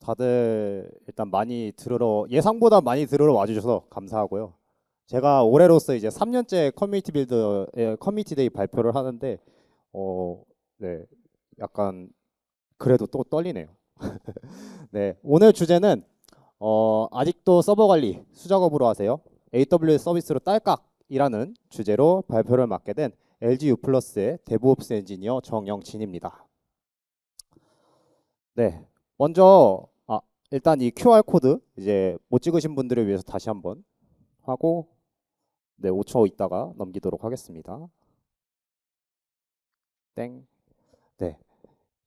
다들 일단 많이 들으러 예상보다 많이 들으러 와주셔서 감사하고요. 제가 올해로서 이제 3년째 커뮤니티 빌드의 커뮤니티 데이 발표를 하는데 어, 네, 약간 그래도 또 떨리네요. 네, 오늘 주제는 아직도 서버 관리 수작업으로 하세요. AWS 서비스로 딸깍이라는 주제로 발표를 맡게 된 LG U+의 데브옵스 엔지니어 정영진입니다. 네, 먼저 일단 이 QR 코드 이제 못 찍으신 분들을 위해서 다시 한번 하고 네, 5초 있다가 넘기도록 하겠습니다. 땡. 네.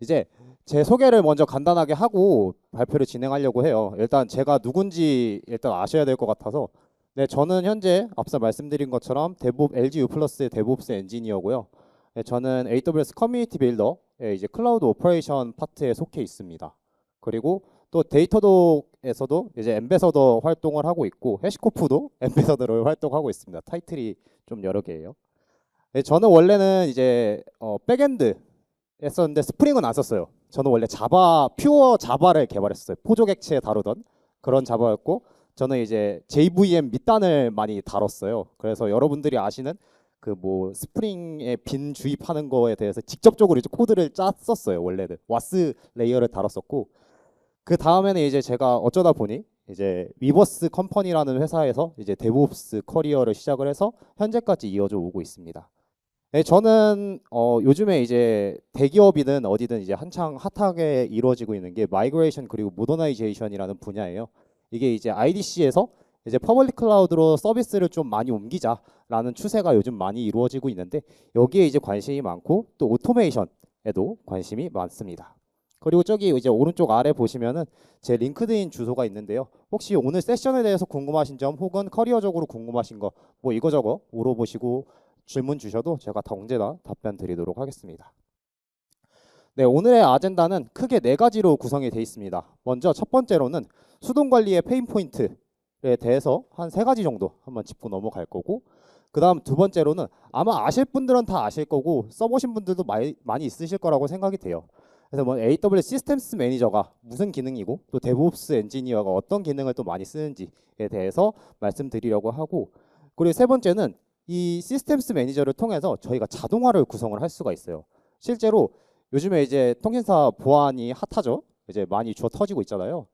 이제 제 소개를 먼저 간단하게 하고 발표를 진행하려고 해요. 일단 제가 누군지 일단 아셔야 될 것 같아서 네, 저는 현재 앞서 말씀드린 것처럼 LG U 플러스의 데브옵스 엔지니어고요. 네, 저는 AWS 커뮤니티 빌더의 이제 클라우드 오퍼레이션 파트에 속해 있습니다. 그리고 또 데이터독에서도 이제 엠베서더 활동을 하고 있고 해시코프도 엠베서더로 활동하고 있습니다. 타이틀이 좀 여러 개예요. 네, 저는 원래는 이제 백엔드 했었는데 스프링은 안 썼어요. 저는 원래 퓨어 자바를 개발했어요. 포조 객체 다루던 그런 자바였고 저는 이제 JVM 밑단을 많이 다뤘어요. 그래서 여러분들이 아시는 그 뭐 스프링에 빈 주입하는 거에 대해서 직접적으로 이제 코드를 짰었어요. 원래는 와스 레이어를 다뤘었고 그 다음에는 이제 제가 어쩌다 보니 이제 위버스 컴퍼니라는 회사에서 이제 데브옵스 커리어를 시작을 해서 현재까지 이어져 오고 있습니다. 네, 저는 요즘에 이제 대기업이든 어디든 이제 한창 핫하게 이루어지고 있는 게 마이그레이션 그리고 모더나이제이션이라는 분야예요. 이게 이제 IDC에서 이제 퍼블릭 클라우드로 서비스를 좀 많이 옮기자라는 추세가 요즘 많이 이루어지고 있는데 여기에 이제 관심이 많고 또 오토메이션에도 관심이 많습니다. 그리고 저기 이제 오른쪽 아래 보시면은 제 링크드인 주소가 있는데요. 혹시 오늘 세션에 대해서 궁금하신 점 혹은 커리어적으로 궁금하신 거 뭐 이거저거 물어보시고 질문 주셔도 제가 다 언제나 답변 드리도록 하겠습니다. 네, 오늘의 아젠다는 크게 네 가지로 구성이 되어 있습니다. 먼저 첫 번째로는 수동 관리의 페인 포인트에 대해서 한 세 가지 정도 한번 짚고 넘어갈 거고, 그 다음 두 번째로는 아마 아실 분들은 다 아실 거고 써보신 분들도 많이 있으실 거라고 생각이 돼요. 그래서 뭐 AWS 시스템스 매니저가 무슨 기능이고 또 데브옵스 엔지니어가 어떤 기능을 또 많이 쓰는지에 대해서 말씀드리려고 하고, 그리고 세 번째는 이 시스템스 매니저를 통해서 저희가 자동화를 구성을 할 수가 있어요. 실제로 요즘에 이제 통신사 보안이 핫하죠. 이제 많이 주어 터지고 있잖아요.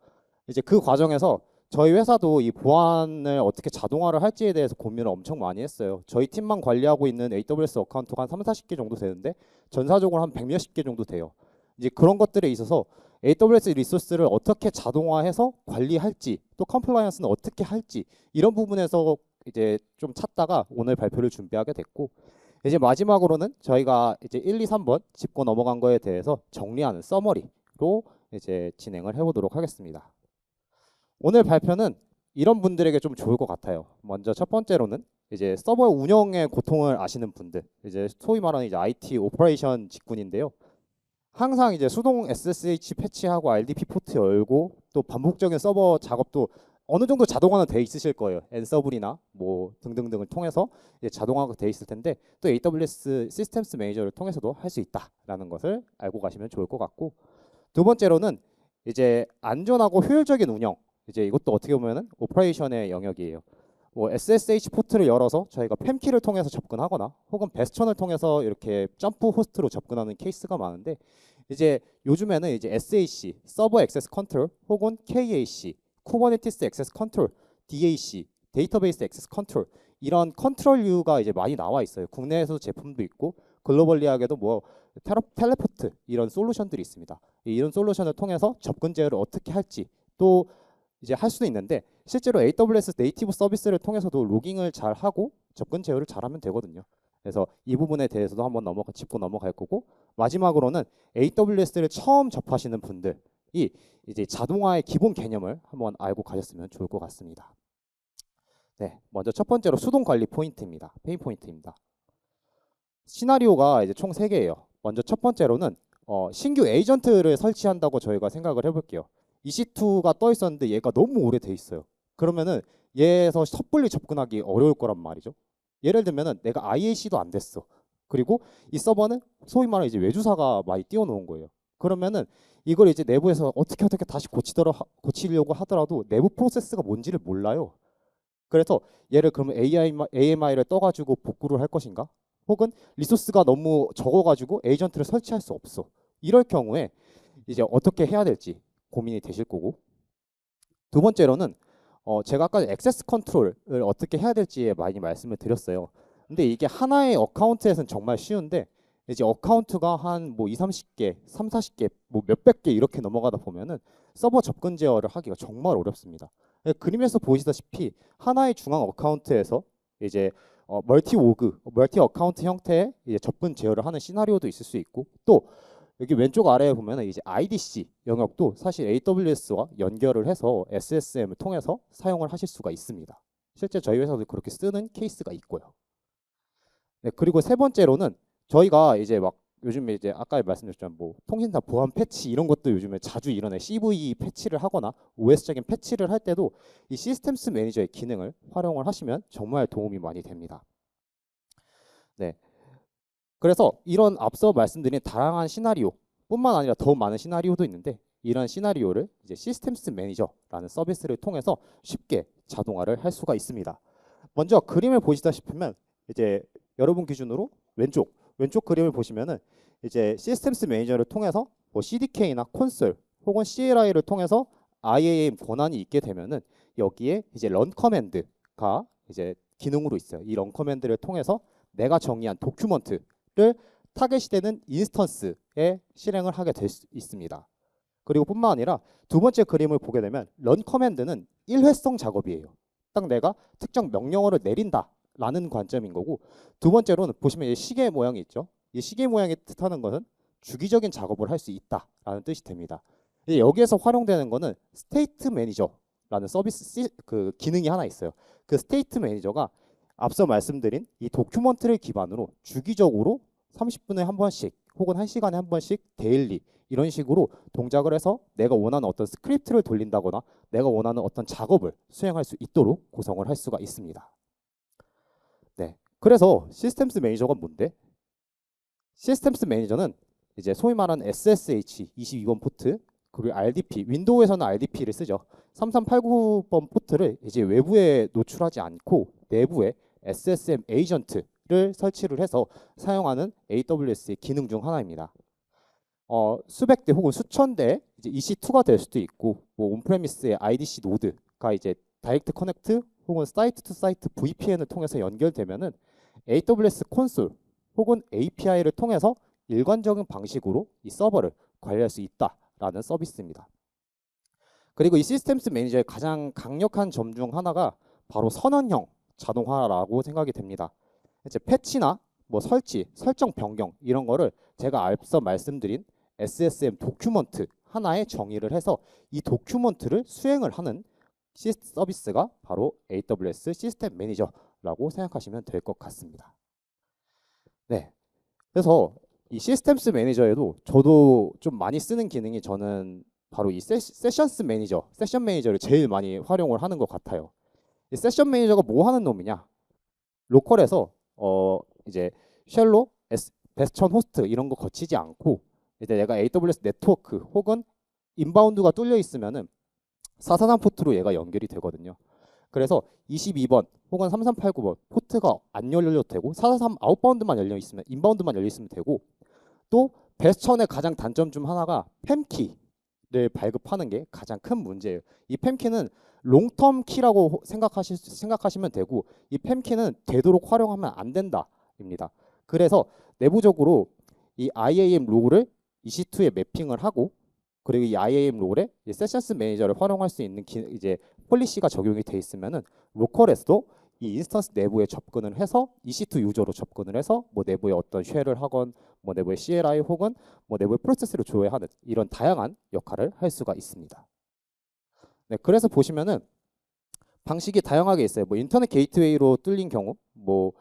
이제 그 과정에서 저희 회사도 이 보안을 어떻게 자동화를 할지에 대해서 고민을 엄청 많이 했어요. 저희 팀만 관리하고 있는 AWS 어카운트가 한 3, 40개 정도 되는데 전사적으로 한 100몇십 개 정도 돼요. 이제 그런 것들에 있어서 AWS 리소스를 어떻게 자동화해서 관리할지 또 컴플라이언스는 어떻게 할지 이런 부분에서 이제 좀 찾다가 오늘 발표를 준비하게 됐고, 이제 마지막으로는 저희가 이제 1, 2, 3번 짚고 넘어간 거에 대해서 정리하는 서머리로 이제 진행을 해보도록 하겠습니다. 오늘 발표는 이런 분들에게 좀 좋을 것 같아요. 먼저 첫 번째로는 이제 서버 운영의 고통을 아시는 분들, 이제 소위 말하는 이제 IT 오퍼레이션 직군인데요. 항상 이제 수동 SSH 패치하고 RDP 포트 열고 또 반복적인 서버 작업도 어느 정도 자동화는 돼 있으실 거예요. 엔서블이나 뭐 등등등을 통해서 이제 자동화가 돼 있을 텐데 또 AWS 시스템스 매니저를 통해서도 할 수 있다라는 것을 알고 가시면 좋을 것 같고, 두 번째로는 이제 안전하고 효율적인 운영, 이제 이것도 어떻게 보면은 오퍼레이션의 영역이에요. 뭐 SSH 포트를 열어서 저희가 팸키를 통해서 접근하거나 혹은 베스천을 통해서 이렇게 점프 호스트로 접근하는 케이스가 많은데, 이제 요즘에는 이제 SAC 서버 액세스 컨트롤 혹은 KAC 쿠버네티스 액세스 컨트롤, DAC 데이터베이스 액세스 컨트롤 이런 컨트롤류가 이제 많이 나와 있어요. 국내에서 제품도 있고 글로벌리하게도 뭐 텔레포트 이런 솔루션들이 있습니다. 이런 솔루션을 통해서 접근 제어를 어떻게 할지 또 이제 할 수도 있는데 실제로 AWS 네이티브 서비스를 통해서도 로깅을 잘 하고 접근 제어를 잘하면 되거든요. 그래서 이 부분에 대해서도 한번 짚고 넘어갈 거고, 마지막으로는 AWS를 처음 접하시는 분들이 이제 자동화의 기본 개념을 한번 알고 가셨으면 좋을 것 같습니다. 네, 먼저 첫 번째로 수동 관리 포인트입니다. 페인 포인트입니다. 시나리오가 이제 총 3개예요. 먼저 첫 번째로는 신규 에이전트를 설치한다고 저희가 생각을 해볼게요. EC2가 떠 있었는데 얘가 너무 오래돼 있어요. 그러면은 얘에서 섣불리 접근하기 어려울 거란 말이죠. 예를 들면은 내가 IAC도 안 됐어. 그리고 이 서버는 소위 말하는 이제 외주사가 많이 띄워놓은 거예요. 그러면은 이걸 이제 내부에서 어떻게 다시 고치려고 하더라도 내부 프로세스가 뭔지를 몰라요. 그래서 얘를 그러면 AMI를 떠가지고 복구를 할 것인가? 혹은 리소스가 너무 적어가지고 에이전트를 설치할 수 없어. 이럴 경우에 이제 어떻게 해야 될지 고민이 되실 거고, 두 번째로는 제가 아까 액세스 컨트롤을 어떻게 해야 될지에 많이 말씀을 드렸어요. 근데 이게 하나의 어카운트에서는 정말 쉬운데 이제 어카운트가 한 뭐 2, 30개, 3, 40개, 뭐 몇백 개 이렇게 넘어가다 보면은 서버 접근 제어를 하기가 정말 어렵습니다. 그림에서 보시다시피 하나의 중앙 어카운트에서 이제 멀티 어카운트 형태의 이제 접근 제어를 하는 시나리오도 있을 수 있고, 또 여기 왼쪽 아래에 보면 이제 IDC 영역도 사실 AWS와 연결을 해서 SSM을 통해서 사용을 하실 수가 있습니다. 실제 저희 회사도 그렇게 쓰는 케이스가 있고요. 네, 그리고 세 번째로는 저희가 이제 막 요즘에 이제 아까 말씀드렸지만 뭐 통신사 보안 패치 이런 것도 요즘에 자주 일어나요. CV 패치를 하거나 OS적인 패치를 할 때도 이 시스템스 매니저의 기능을 활용을 하시면 정말 도움이 많이 됩니다. 네. 그래서 이런 앞서 말씀드린 다양한 시나리오 뿐만 아니라 더 많은 시나리오도 있는데, 이런 시나리오를 이제 시스템스 매니저라는 서비스를 통해서 쉽게 자동화를 할 수가 있습니다. 먼저 그림을 보시다시피면 이제 여러분 기준으로 왼쪽 그림을 보시면은 이제 시스템스 매니저를 통해서 뭐 CDK나 콘솔 혹은 CLI를 통해서 IAM 권한이 있게 되면은 여기에 이제 런 커맨드가 이제 기능으로 있어요. 이 런 커맨드를 통해서 내가 정의한 도큐먼트를 타겟이 되는 인스턴스에 실행을 하게 될 수 있습니다. 그리고 뿐만 아니라 두 번째 그림을 보게 되면 런 커맨드는 일회성 작업이에요. 딱 내가 특정 명령어를 내린다라는 관점인 거고, 두 번째로는 보시면 이 시계 모양이 있죠. 이 시계 모양이 뜻하는 것은 주기적인 작업을 할 수 있다라는 뜻이 됩니다. 이제 여기에서 활용되는 거는 스테이트 매니저라는 서비스 그 기능이 하나 있어요. 그 스테이트 매니저가 앞서 말씀드린 이 도큐먼트를 기반으로 주기적으로 30분에 한 번씩 혹은 1시간에 한 번씩 데일리 이런 식으로 동작을 해서 내가 원하는 어떤 스크립트를 돌린다거나 내가 원하는 어떤 작업을 수행할 수 있도록 구성을 할 수가 있습니다. 네, 그래서 시스템스 매니저가 뭔데? 시스템스 매니저는 이제 소위 말하는 SSH 22번 포트, 그리고 RDP, 윈도우에서는 RDP를 쓰죠. 3389번 포트를 이제 외부에 노출하지 않고 내부에 SSM 에이전트를 설치를 해서 사용하는 AWS의 기능 중 하나입니다. 수백 대 혹은 수천 대 이제 EC2가 될 수도 있고, 뭐 온프레미스의 IDC 노드가 이제 다이렉트 커넥트 혹은 사이트 투 사이트 VPN을 통해서 연결되면은 AWS 콘솔 혹은 API를 통해서 일관적인 방식으로 이 서버를 관리할 수 있다라는 서비스입니다. 그리고 이 시스템스 매니저의 가장 강력한 점 중 하나가 바로 선언형 자동화라고 생각이 됩니다. 이제 패치나 뭐 설정 변경 이런 거를 제가 앞서 말씀드린 SSM 도큐먼트 하나에 정의를 해서 이 도큐먼트를 수행을 하는 서비스가 바로 AWS 시스템 매니저라고 생각하시면 될 것 같습니다. 네, 그래서 이 시스템스 매니저에도 저도 좀 많이 쓰는 기능이 저는 바로 이 세션스 매니저, 세션 매니저를 제일 많이 활용을 하는 것 같아요. 이 세션 매니저가 뭐 하는 놈이냐? 로컬에서 이제 쉘로, 베스천 호스트 이런 거 거치지 않고 이제 내가 AWS 네트워크 혹은 인바운드가 뚫려 있으면은 443 포트로 얘가 연결이 되거든요. 그래서 22번 혹은 3389번 포트가 안 열려도 되고 443 아웃바운드만 열려 있으면 인바운드만 열려 있으면 되고, 또 베스천의 가장 단점 중 하나가 팸키를 발급하는 게 가장 큰 문제예요. 이 팸키는 롱텀 키라고 생각하시면 되고, 이 팸키는 되도록 활용하면 안 된다입니다. 그래서 내부적으로 이 IAM 로그를 EC2에 매핑을 하고, 그리고 이 IAM 롤에 세션스 매니저를 활용할 수 있는 이제 폴리시가 적용이 돼 있으면은 로컬에서도 이 인스턴스 내부에 접근을 해서 EC2 유저로 접근을 해서 뭐 내부에 어떤 쉘을 하건 뭐 내부에 CLI 혹은 뭐 내부의 프로세스를 조회하는 이런 다양한 역할을 할 수가 있습니다. 네, 그래서 보시면은 방식이 다양하게 있어요. 뭐 인터넷 게이트웨이로 뚫린 경우, 뭐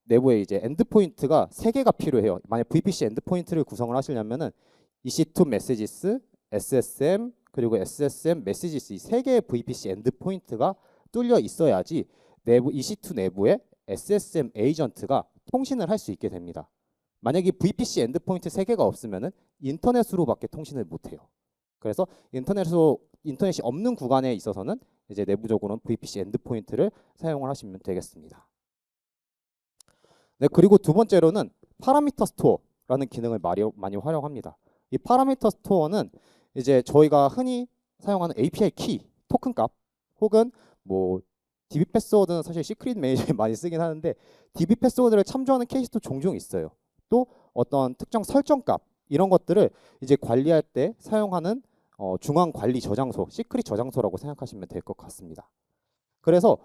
내부에 이제 엔드포인트가 3개가 필요해요. 만약 VPC 엔드포인트를 구성을 하시려면은 EC2 메시지스, SSM, 그리고 SSM 메시지스 이 3개의 VPC 엔드포인트가 뚫려 있어야지 내부 EC2 내부에 SSM 에이전트가 통신을 할 수 있게 됩니다. 만약에 VPC 엔드포인트 3개가 없으면은 인터넷으로밖에 통신을 못해요. 그래서 인터넷이 없는 구간에 있어서는 이제 내부적으로는 VPC 엔드포인트를 사용을 하시면 되겠습니다. 네, 그리고 두 번째로는 파라미터 스토어라는 기능을 많이 활용합니다. 이 파라미터 스토어는 이제 저희가 흔히 사용하는 API 키, 토큰 값, 혹은 뭐 DB 패스워드는 사실 시크릿 매니저에 많이 쓰긴 하는데 DB 패스워드를 참조하는 케이스도 종종 있어요. 또 어떤 특정 설정 값 이런 것들을 이제 관리할 때 사용하는 중앙 관리 저장소, 시크릿 저장소라고 생각하시면 될 것 같습니다. 그래서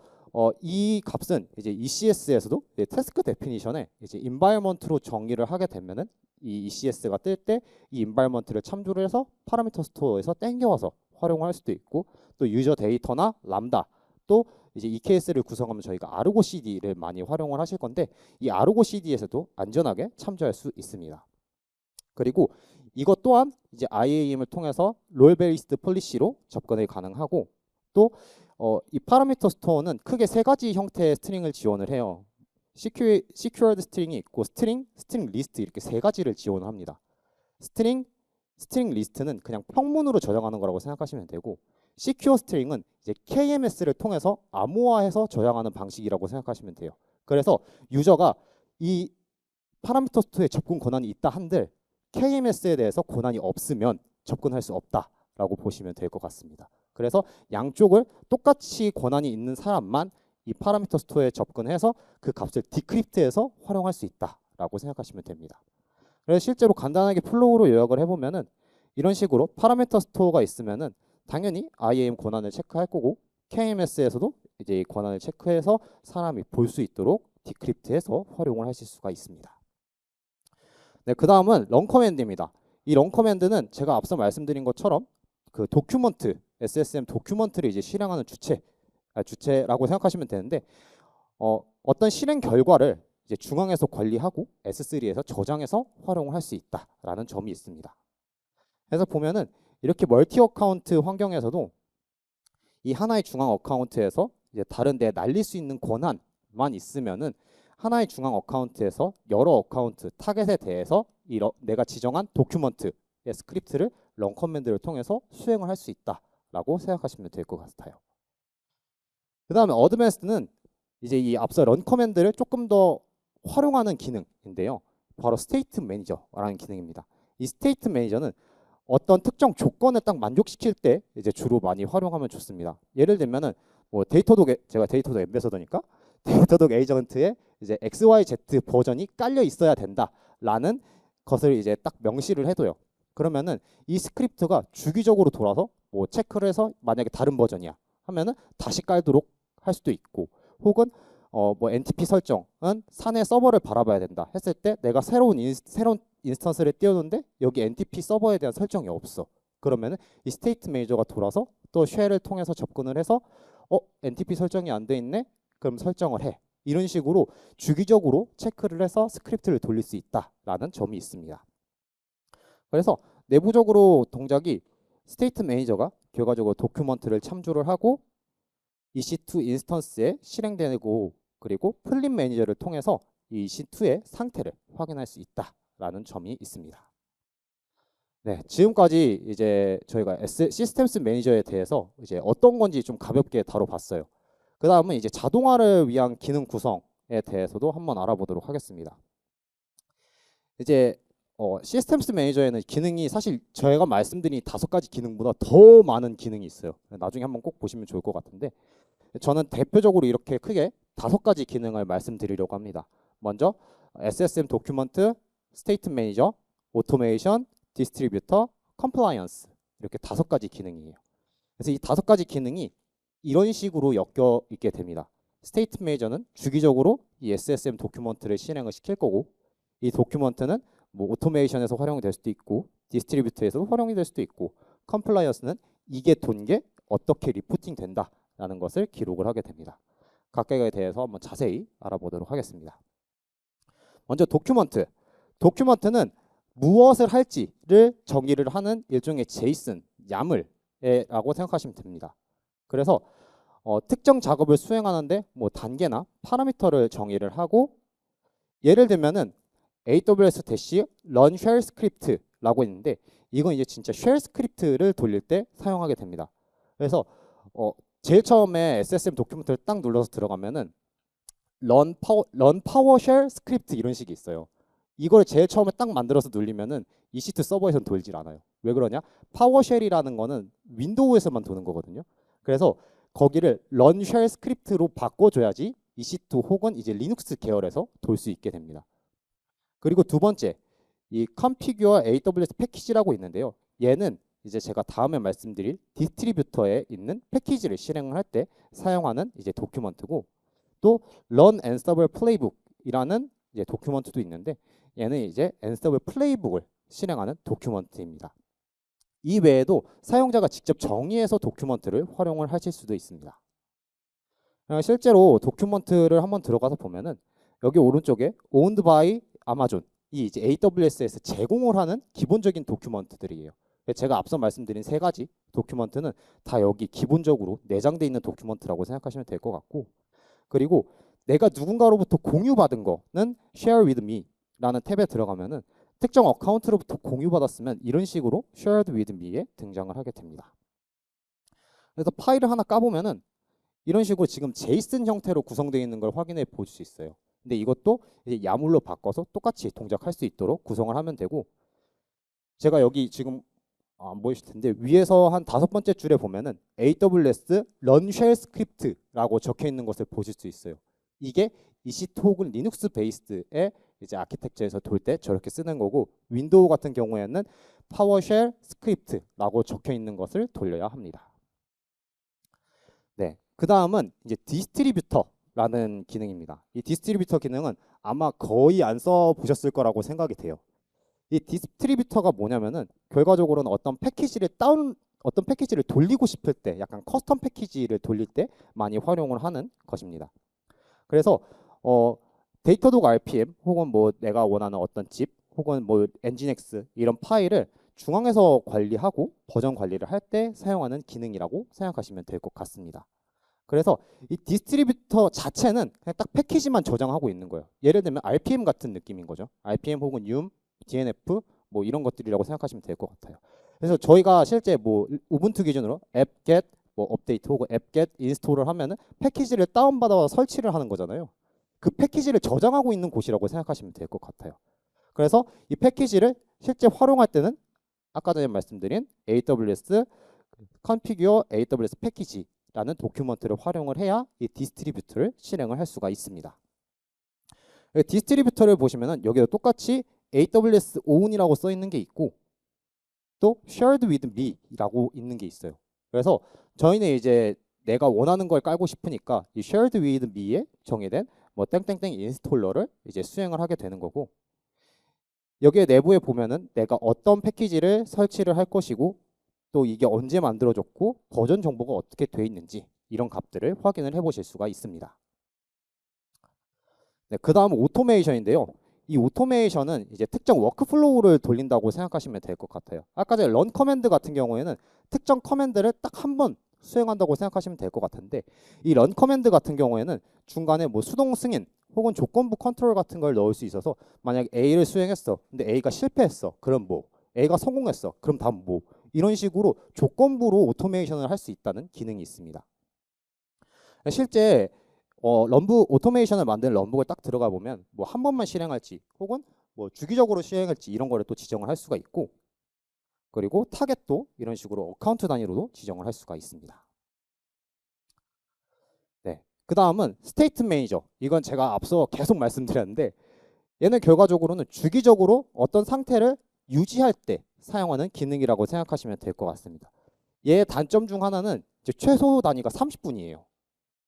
이 값은 이제 ECS에서도 태스크 데피니션에 이제 environment로 정의를 하게 되면은 이 ECS가 뜰 때 이 environment를 참조를 해서 파라미터 스토어에서 땡겨와서 활용할 수도 있고, 또 유저 데이터나 람다, 또 이제 이 케이스를 구성하면 저희가 아르고 CD를 많이 활용을 하실 건데 이 아르고 CD에서도 안전하게 참조할 수 있습니다. 그리고 이것 또한 이제 IAM을 통해서 롤 베이스드 폴리시로 접근이 가능하고, 또 이 파라미터 스토어는 크게 3가지 형태의 스트링을 지원을 해요. secured 스트링이 있고 스트링 리스트 이렇게 3가지를 지원을 합니다. 스트링 리스트는 그냥 평문으로 저장하는 거라고 생각하시면 되고, secure 스트링은 이제 KMS를 통해서 암호화해서 저장하는 방식이라고 생각하시면 돼요. 그래서 유저가 이 파라미터 스토어에 접근 권한이 있다 한들 KMS에 대해서 권한이 없으면 접근할 수 없다라고 보시면 될 것 같습니다. 그래서 양쪽을 똑같이 권한이 있는 사람만 이 파라미터 스토어에 접근해서 그 값을 디크립트해서 활용할 수 있다라고 생각하시면 됩니다. 그래서 실제로 간단하게 플로우로 요약을 해보면은 이런 식으로 파라미터 스토어가 있으면은 당연히 IAM 권한을 체크할 거고, KMS에서도 이제 권한을 체크해서 사람이 볼 수 있도록 디크립트해서 활용을 하실 수가 있습니다. 네, 그 다음은 런 커맨드입니다. 이 런 커맨드는 제가 앞서 말씀드린 것처럼 그 도큐먼트, SSM 도큐먼트를 이제 실행하는 주체라고 생각하시면 되는데, 어떤 실행 결과를 이제 중앙에서 관리하고 S3에서 저장해서 활용을 할 수 있다라는 점이 있습니다. 그래서 보면은 이렇게 멀티 어카운트 환경에서도 이 하나의 중앙 어카운트에서 이제 다른 데 날릴 수 있는 권한만 있으면은 하나의 중앙 어카운트에서 여러 어카운트 타겟에 대해서 내가 지정한 도큐먼트의 스크립트를 런 커맨드를 통해서 수행을 할 수 있다라고 생각하시면 될 것 같아요. 그 다음에 어드밴스드는 이제 이 앞서 런 커맨드를 조금 더 활용하는 기능인데요. 바로 스테이트 매니저라는 기능입니다. 이 스테이트 매니저는 어떤 특정 조건을 딱 만족시킬 때 이제 주로 많이 활용하면 좋습니다. 예를 들면은 뭐 제가 데이터독 엠베서더니까 데이터독 에이전트에 이제 XYZ 버전이 깔려 있어야 된다라는 것을 이제 딱 명시를 해둬요. 그러면은 이 스크립트가 주기적으로 돌아서 뭐 체크를 해서 만약에 다른 버전이야 하면은 다시 깔도록 할 수도 있고, 혹은 뭐 NTP 설정은 사내 서버를 바라봐야 된다 했을 때 내가 새로운 인스턴스를 띄워놓는데 여기 NTP 서버에 대한 설정이 없어. 그러면은 이 스테이트 매니저가 돌아서 또 쉘을 통해서 접근을 해서 NTP 설정이 안 돼 있네? 그럼 설정을 해. 이런 식으로 주기적으로 체크를 해서 스크립트를 돌릴 수 있다라는 점이 있습니다. 그래서 내부적으로 동작이 스테이트 매니저가 결과적으로 도큐먼트를 참조를 하고 EC2 인스턴스에 실행되고, 그리고 플립 매니저를 통해서 이 EC2의 상태를 확인할 수 있다라는 점이 있습니다. 네, 지금까지 이제 저희가 시스템스 매니저에 대해서 이제 어떤 건지 좀 가볍게 다뤄봤어요. 그 다음은 이제 자동화를 위한 기능 구성에 대해서도 한번 알아보도록 하겠습니다. 이제 시스템스 매니저에는 기능이 사실 저희가 말씀드린 5가지 기능보다 더 많은 기능이 있어요. 나중에 한번 꼭 보시면 좋을 것 같은데, 저는 대표적으로 이렇게 크게 5가지 기능을 말씀드리려고 합니다. 먼저 SSM 도큐먼트, 스테이트 매니저, 오토메이션, 디스트리뷰터, 컴플라이언스, 이렇게 5가지 기능이에요. 그래서 이 5가지 기능이 이런 식으로 엮여 있게 됩니다. 스테이트 매니저는 주기적으로 이 SSM 도큐먼트를 실행을 시킬 거고, 이 도큐먼트는 뭐 오토메이션에서 활용이 될 수도 있고 디스트리뷰터에서도 활용이 될 수도 있고, 컴플라이언스는 이게 돈 게 어떻게 리포팅 된다라는 것을 기록을 하게 됩니다. 각각에 대해서 한번 자세히 알아보도록 하겠습니다. 먼저 도큐먼트는 무엇을 할지를 정의를 하는 일종의 제이슨, YAML이라고 생각하시면 됩니다. 그래서 특정 작업을 수행하는데 뭐 단계나 파라미터를 정의를 하고, 예를 들면은 AWS 대시 run shell script라고 있는데 이건 이제 진짜 shell script를 돌릴 때 사용하게 됩니다. 그래서 제일 처음에 SSM 도큐멘트를 딱 눌러서 들어가면은 run PowerShell script 이런 식이 있어요. 이걸 제일 처음에 딱 만들어서 눌리면은 EC2 서버에선 돌질 않아요. 왜 그러냐? 파워쉘이라는 거는 윈도우에서만 도는 거거든요. 그래서 거기를 run shell script로 바꿔줘야지 EC2 혹은 이제 리눅스 계열에서 돌 수 있게 됩니다. 그리고 두 번째, 이 configure AWS 패키지라고 있는데요. 얘는 이제 제가 다음에 말씀드릴 디스트리뷰터에 있는 패키지를 실행을 할 때 사용하는 이제 도큐먼트고, 또 run Ansible playbook이라는 이제 도큐먼트도 있는데 얘는 이제 Ansible playbook을 실행하는 도큐먼트입니다. 이 외에도 사용자가 직접 정의해서 도큐먼트를 활용을 하실 수도 있습니다. 실제로 도큐먼트를 한번 들어가서 보면은 여기 오른쪽에 owned by Amazon 이 이제 AWS에서 제공을 하는 기본적인 도큐먼트들이에요. 제가 앞서 말씀드린 세 가지 도큐먼트는 다 여기 기본적으로 내장되어 있는 도큐먼트라고 생각하시면 될 것 같고, 그리고 내가 누군가로부터 공유받은 거는 share with me라는 탭에 들어가면은 특정 어카운트로부터 공유받았으면 이런 식으로 shared with me에 등장을 하게 됩니다. 그래서 파일을 하나 까보면은 이런 식으로 지금 JSON 형태로 구성되어 있는 걸 확인해 볼 수 있어요. 근데 이것도 이제 야물로 바꿔서 똑같이 동작할 수 있도록 구성을 하면 되고, 제가 여기 지금 안 보이실 텐데 위에서 한 5번째 줄에 보면은 AWS run shell script라고 적혀 있는 것을 보실 수 있어요. 이게 EC2 혹은 리눅스 베이스드의 이제 아키텍처에서 돌 때 저렇게 쓰는 거고, 윈도우 같은 경우에는 PowerShell script라고 적혀 있는 것을 돌려야 합니다. 네, 그 다음은 이제 디스트리뷰터라는 기능입니다. 이 디스트리뷰터 기능은 아마 거의 안 써보셨을 거라고 생각이 돼요. 이 디스트리뷰터가 뭐냐면은 결과적으로는 어떤 패키지를 돌리고 싶을 때, 약간 커스텀 패키지를 돌릴 때 많이 활용을 하는 것입니다. 그래서 데이터독 RPM 혹은 뭐 내가 원하는 어떤 집 혹은 뭐 엔진엑스 이런 파일을 중앙에서 관리하고 버전 관리를 할 때 사용하는 기능이라고 생각하시면 될 것 같습니다. 그래서 이 디스트리뷰터 자체는 그냥 딱 패키지만 저장하고 있는 거예요. 예를 들면 RPM 같은 느낌인 거죠. RPM 혹은 yum, DNF 뭐 이런 것들이라고 생각하시면 될 것 같아요. 그래서 저희가 실제 뭐 우분투 기준으로 apt-get 뭐 업데이트 혹은 apt-get 인스톨을 하면은 패키지를 다운받아 설치를 하는 거잖아요. 그 패키지를 저장하고 있는 곳이라고 생각하시면 될 것 같아요. 그래서 이 패키지를 실제 활용할 때는 아까 전에 말씀드린 AWS configure AWS 패키지라는 도큐먼트를 활용을 해야 이 디스트리뷰터를 실행을 할 수가 있습니다. 디스트리뷰터를 보시면은 여기도 똑같이 AWS own이라고 써 있는 게 있고 또 shared with me라고 있는 게 있어요. 그래서 저희는 이제 내가 원하는 걸 깔고 싶으니까 이 shared with me에 정의된 뭐 땡땡땡 인스톨러를 이제 수행을 하게 되는 거고, 여기에 내부에 보면은 내가 어떤 패키지를 설치를 할 것이고 또 이게 언제 만들어졌고 버전 정보가 어떻게 돼 있는지 이런 값들을 확인을 해 보실 수가 있습니다. 네, 그 다음은 오토메이션인데요. 이 오토메이션은 이제 특정 워크플로우를 돌린다고 생각하시면 될 것 같아요. 아까 전에 런 커맨드 같은 경우에는 특정 커맨드를 딱 한 번 수행한다고 생각하시면 될 것 같은데, 이 런 커맨드 같은 경우에는 중간에 뭐 수동 승인 혹은 조건부 컨트롤 같은 걸 넣을 수 있어서 만약 A를 수행했어. 근데 A가 실패했어. 그럼 뭐? A가 성공했어. 그럼 다음 뭐? 이런 식으로 조건부로 오토메이션을 할 수 있다는 기능이 있습니다. 실제 런북 오토메이션을 만드는 런북을 딱 들어가 보면 뭐 한 번만 실행할지 혹은 뭐 주기적으로 실행할지 이런 거를 또 지정을 할 수가 있고, 그리고 타겟도 이런 식으로 어카운트 단위로도 지정을 할 수가 있습니다. 네, 그 다음은 스테이트 매니저. 이건 제가 앞서 계속 말씀드렸는데 얘는 결과적으로는 주기적으로 어떤 상태를 유지할 때 사용하는 기능이라고 생각하시면 될 것 같습니다. 얘의 단점 중 하나는 이제 최소 단위가 30분이에요.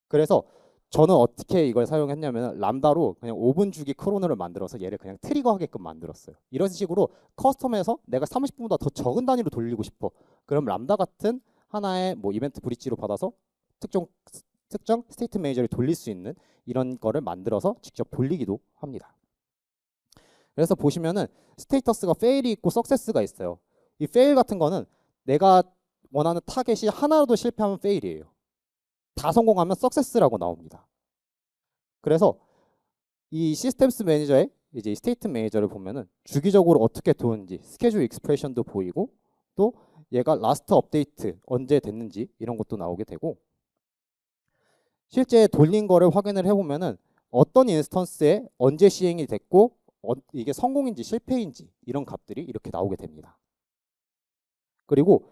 그래서 저는 어떻게 이걸 사용했냐면 람다로 그냥 5분 주기 크로너를 만들어서 얘를 그냥 트리거 하게끔 만들었어요. 이런 식으로 커스텀에서 내가 30분보다 더 적은 단위로 돌리고 싶어. 그럼 람다 같은 하나의 뭐 이벤트 브릿지로 받아서 특정 스테이트 매니저를 돌릴 수 있는 이런 거를 만들어서 직접 돌리기도 합니다. 그래서 보시면은 스테이터스가 페일이 있고 석세스가 있어요. 이 페일 같은 거는 내가 원하는 타겟이 하나라도 실패하면 페일이에요. 다 성공하면 석세스라고 나옵니다. 그래서 이 시스템스 매니저의 이제 이 스테이트 매니저를 보면은 주기적으로 어떻게 도는지 스케줄 익스프레션도 보이고 또 얘가 라스트 업데이트 언제 됐는지 이런 것도 나오게 되고 실제 돌린 거를 확인을 해보면은 어떤 인스턴스에 언제 시행이 됐고 이게 성공인지 실패인지 이런 값들이 이렇게 나오게 됩니다. 그리고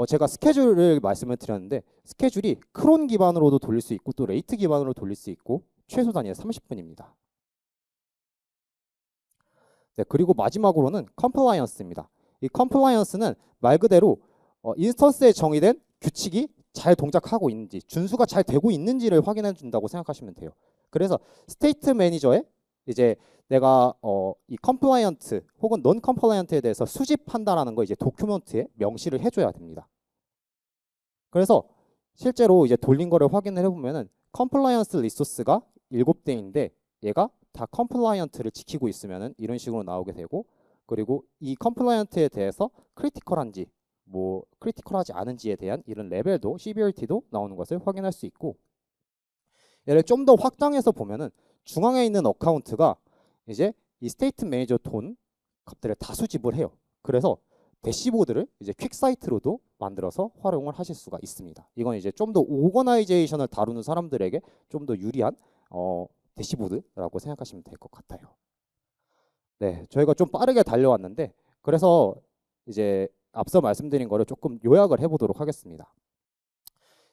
제가 스케줄을 말씀을 드렸는데 스케줄이 크론 기반으로도 돌릴 수 있고 또 레이트 기반으로 돌릴 수 있고 최소 단위는 30분입니다. 네, 그리고 마지막으로는 컴플라이언스입니다. 이 컴플라이언스는 말 그대로 인스턴스에 정의된 규칙이 잘 동작하고 있는지 준수가 잘 되고 있는지를 확인해 준다고 생각하시면 돼요. 그래서 스테이트 매니저에 이제 내가 이 컴플라이언트 혹은 넌 컴플라이언트에 대해서 수집한다라는 거 이제 도큐먼트에 명시를 해줘야 됩니다. 그래서 실제로 이제 돌린 거를 확인을 해보면은 컴플라이언스 리소스가 7대인데 얘가 다 컴플라이언트를 지키고 있으면은 이런 식으로 나오게 되고 그리고 이 컴플라이언트에 대해서 크리티컬한지 뭐 크리티컬하지 않은지에 대한 이런 레벨도 CBRT도 나오는 것을 확인할 수 있고 얘를 좀 더 확장해서 보면은 중앙에 있는 어카운트가 이제 이 스테이트 매니저 돈 값들을 다 수집을 해요. 그래서 대시보드를 이제 퀵 사이트로도 만들어서 활용을 하실 수가 있습니다. 이건 이제 좀 더 오거나이제이션을 다루는 사람들에게 좀 더 유리한 대시보드라고 생각하시면 될 것 같아요. 네, 저희가 좀 빠르게 달려왔는데 그래서 이제 앞서 말씀드린 거를 조금 요약을 해보도록 하겠습니다.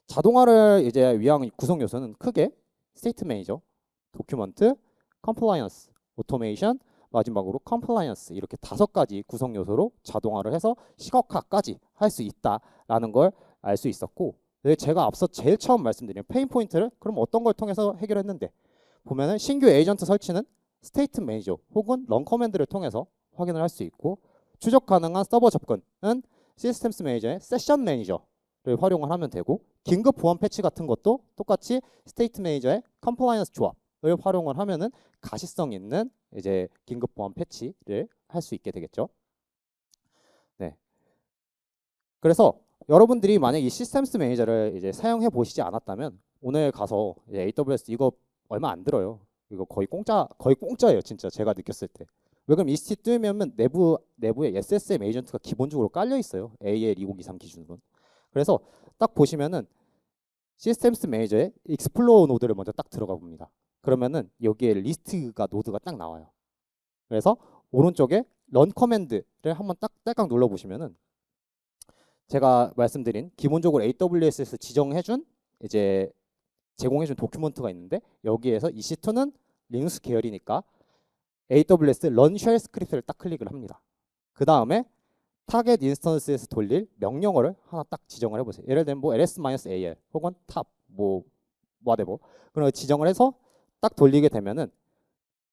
자동화를 이제 위한 구성 요소는 크게 스테이트 매니저, 도큐먼트, 컴플라이언스, 오토메이션, 마지막으로 컴플라이언스 이렇게 5가지 구성 요소로 자동화를 해서 시각화까지 할 수 있다라는 걸 알 수 있었고 제가 앞서 제일 처음 말씀드린 페인 포인트를 그럼 어떤 걸 통해서 해결했는데 보면은 신규 에이전트 설치는 스테이트 매니저 혹은 런 커맨드를 통해서 확인을 할 수 있고 추적 가능한 서버 접근은 시스템스 매니저의 세션 매니저를 활용을 하면 되고 긴급 보안 패치 같은 것도 똑같이 스테이트 매니저의 컴플라이언스 조합을 활용을 하면은 가시성 있는 이제 긴급 보안 패치를 할 수 있게 되겠죠. 네. 그래서 여러분들이 만약 이 시스템스 매니저를 이제 사용해 보시지 않았다면 오늘 가서 AWS 이거 얼마 안 들어요. 이거 거의 공짜예요, 진짜 제가 느꼈을 때. 왜 그럼 EC2 뜨면 내부에 SSM 에이전트가 기본적으로 깔려 있어요. AL2023 기준으로. 그래서 딱 보시면은 시스템스 매니저에 익스플로어 노드를 먼저 딱 들어가 봅니다. 그러면은 여기에 리스트가 노드가 딱 나와요. 그래서 오른쪽에 런 커맨드를 한번 딱 딸깍 눌러 보시면은 제가 말씀드린 기본적으로 AWS에서 지정해준 이제 제공해준 도큐먼트가 있는데 여기에서 EC2는 리눅스 계열이니까 AWS 런 쉘 스크립트를 딱 클릭을 합니다. 그 다음에 타겟 인스턴스에서 돌릴 명령어를 하나 딱 지정을 해보세요. 예를 들면 뭐 ls-al 혹은 탑 뭐 whatever 그런 걸 지정을 해서 딱 돌리게 되면은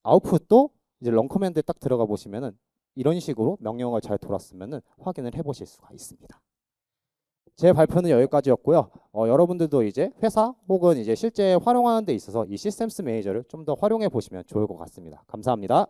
아웃풋도 이제 런 커맨드에 딱 들어가 보시면은 이런 식으로 명령어가 잘 돌았으면은 확인을 해보실 수가 있습니다. 제 발표는 여기까지였고요. 여러분들도 이제 회사 혹은 이제 실제 활용하는 데 있어서 이 시스템스 매니저를 좀 더 활용해 보시면 좋을 것 같습니다. 감사합니다.